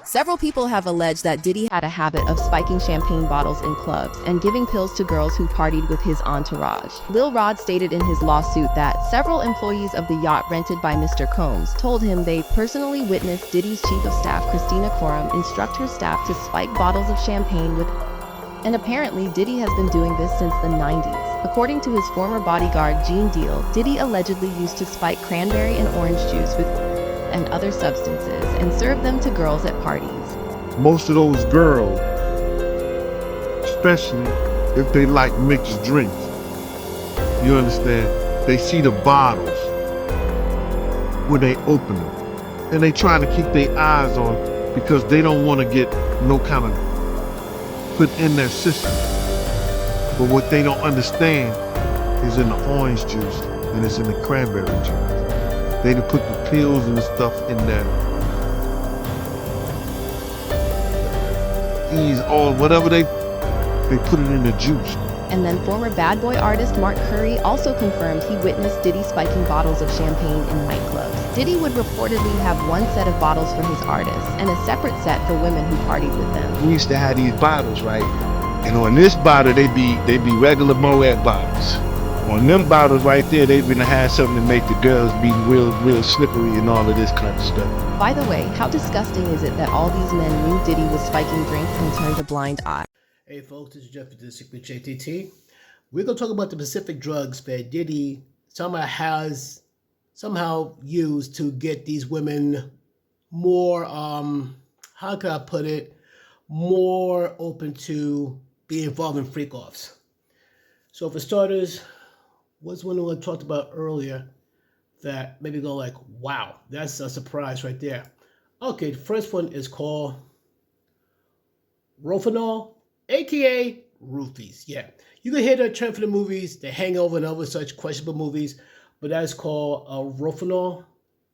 Several people have alleged that Diddy had a habit of spiking champagne bottles in clubs and giving pills to girls who partied with his entourage. Lil Rod stated in his lawsuit that several employees of the yacht rented by Mr. Combs told him they personally witnessed Diddy's chief of staff, Christina Coram, instruct her staff to spike bottles of champagne with. And apparently Diddy has been doing this since the 90s. According to his former bodyguard, Gene Deal, Diddy allegedly used to spike cranberry and orange juice with and other substances and serve them to girls at parties. Most of those girls, especially if they like mixed drinks, you understand, they see the bottles when they open them. And they try to keep their eyes on because they don't want to get no kind of put in their system. But what they don't understand is in the orange juice and it's in the cranberry juice. They done put the pills and the stuff in there. These all whatever they put it in the juice. And then former Bad Boy artist Mark Curry also confirmed he witnessed Diddy spiking bottles of champagne in nightclubs. Diddy would reportedly have one set of bottles for his artists and a separate set for women who partied with them. We used to have these bottles, right? And on this bottle, they be regular Moet bottles. On them bottles right there, they've been to have something to make the girls be real slippery and all of this kind of stuff. By the way, how disgusting is it that all these men knew Diddy was spiking drinks and turned a blind eye? Hey folks, this is Jeff with This Week with JTT. We're going to talk about the specific drugs that Diddy somehow used to get these women more, how can I put it, more open to being involved in freak-offs. So for starters, what's one I talked about earlier that maybe go like, wow, that's a surprise right there. Okay, the first one is called Rofinol, aka roofies. Yeah, you can hear that term for the movies, The Hangover and other such questionable movies, but that's called Rofinol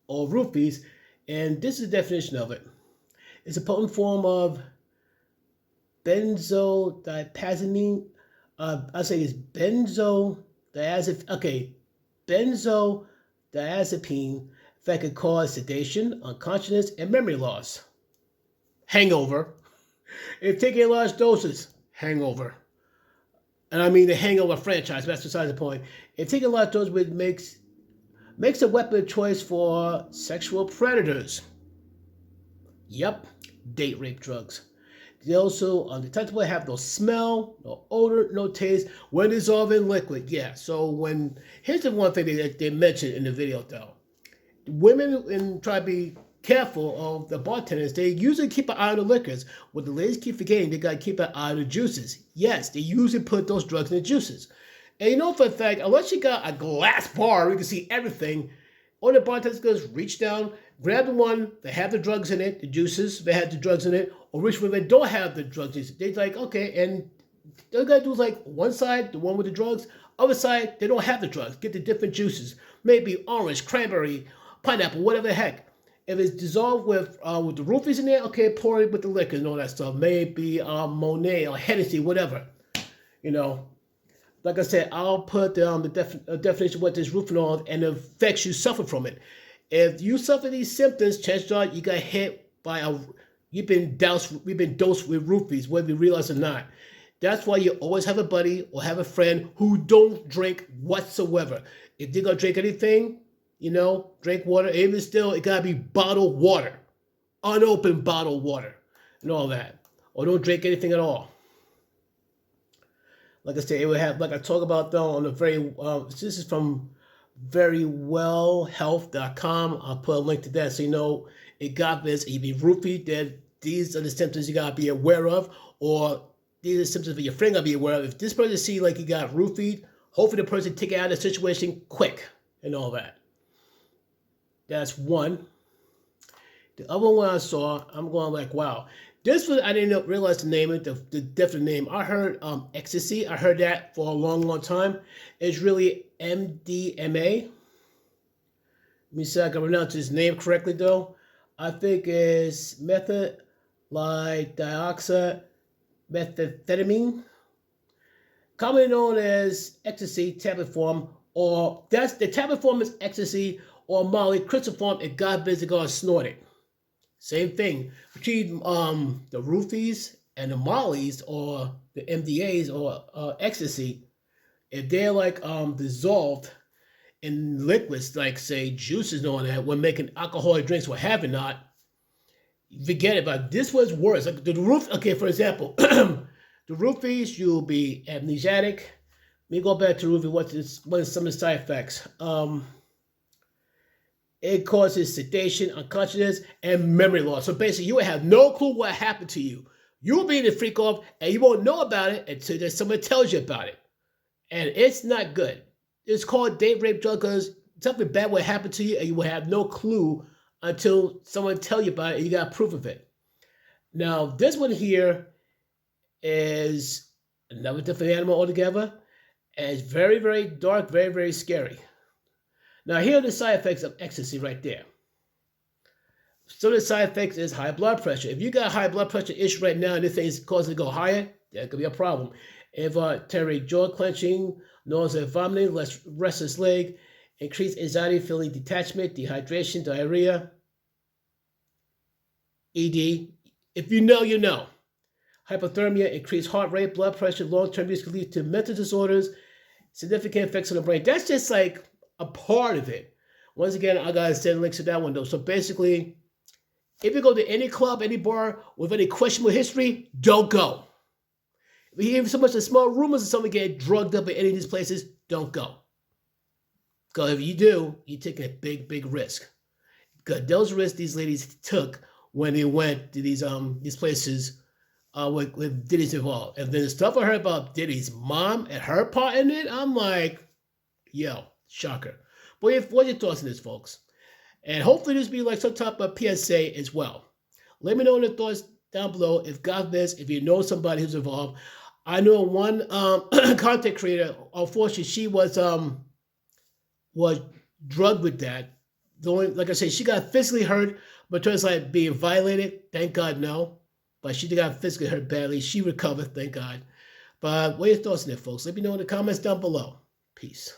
or roofies, and this is the definition of it. It's a potent form of benzodiazepine. I say it's benzodiazepine that could cause sedation, unconsciousness, and memory loss. Hangover. If taking large doses, hangover. And I mean the Hangover franchise, but that's besides the point. If taking large doses makes a weapon of choice for sexual predators. Yep, date rape drugs. They also undetectable, have no smell, no odor, no taste when dissolved in liquid. Yeah, so here's the one thing they mentioned in the video though. Women, and try to be careful of the bartenders, they usually keep an eye on the liquors. What the ladies keep forgetting, they gotta keep an eye on the juices. Yes, they usually put those drugs in the juices. And you know for a fact, unless you got a glass bar where you can see everything, all the bartenders goes reach down, grab the one that have the drugs in it, the juices that have the drugs in it, or reach for that don't have the drugs in it. They're like, okay, and all you gotta do is like one side, the one with the drugs, other side, they don't have the drugs. Get the different juices. Maybe orange, cranberry, pineapple, whatever the heck. If it's dissolved with the roofies in there, okay, pour it with the liquor and all that stuff. Maybe Monet or Hennessy, whatever. You know, like I said, I'll put the definition of what this Rofinol and the effects you suffer from it. If you suffer these symptoms, chances are you got hit by we've been dosed with roofies, whether you realize it or not. That's why you always have a buddy or have a friend who don't drink whatsoever. If they're gonna drink anything, you know, drink water, even still, it gotta be bottled water, unopened bottled water, and all that. Or don't drink anything at all. Like I said, it would have, like I talk about though, on the this is from verywellhealth.com. I'll put a link to that so you know it got this. You be roofied, that these are the symptoms you gotta be aware of, or these are the symptoms that your friend gotta be aware of. If this person see like you got roofied, hopefully the person take it out of the situation quick and all that. That's one. The other one I saw, I'm going like, wow. This one, I didn't realize the name, the definite name. I heard ecstasy. I heard that for a long time. It's really MDMA. Let me see if I can pronounce his name correctly, though. I think it's methyl dioxide methamphetamine. commonly known as ecstasy, tablet form, or that's the tablet form is ecstasy or Molly, crystal form, and God visit God snorting. Same thing between the roofies and the mollies or the MDAs or ecstasy. If they're like dissolved in liquids, like say juices and all that, when making alcoholic drinks, what have you not, forget it. But this was worse. Like the roof. Okay, for example, the roofies, you'll be amnesiac. Let me go back to roofie. What are some of the side effects? It causes sedation, unconsciousness, and memory loss. So basically, you will have no clue what happened to you. You will be in the freak off, and you won't know about it until someone tells you about it. And it's not good. It's called date rape drug because something bad will happen to you, and you will have no clue until someone tells you about it, and you got proof of it. Now, this one here is another different animal altogether, and it's very, very dark, very, very scary. Now, here are the side effects of ecstasy right there. Some of the side effects is high blood pressure. If you got high blood pressure issue right now and this thing is causing it to go higher, that could be a problem. Involuntary jaw clenching, nausea, vomiting, restless leg, increased anxiety, feeling detachment, dehydration, diarrhea, ED. If you know, you know. Hypothermia, increased heart rate, blood pressure, long-term use can lead to mental disorders, significant effects on the brain. That's just like a part of it. Once again, I gotta send links to that one though. So basically, if you go to any club, any bar with any questionable history, don't go. If you hear so much as small rumors of someone getting drugged up at any of these places, don't go. Because if you do, you're taking a big, big risk. Because those risks these ladies took when they went to these places with Diddy's involved. And then the stuff I heard about Diddy's mom and her part in it, I'm like, yo. Shocker. But what are your thoughts on this, folks? And hopefully this will be like some type of PSA as well. Let me know in the thoughts down below if God knows, if you know somebody who's involved. I know one content creator, unfortunately, she was drugged with that. Like I said, she got physically hurt, but turns like being violated. Thank God, no. But she got physically hurt badly. She recovered, thank God. But what are your thoughts on it, folks? Let me know in the comments down below. Peace.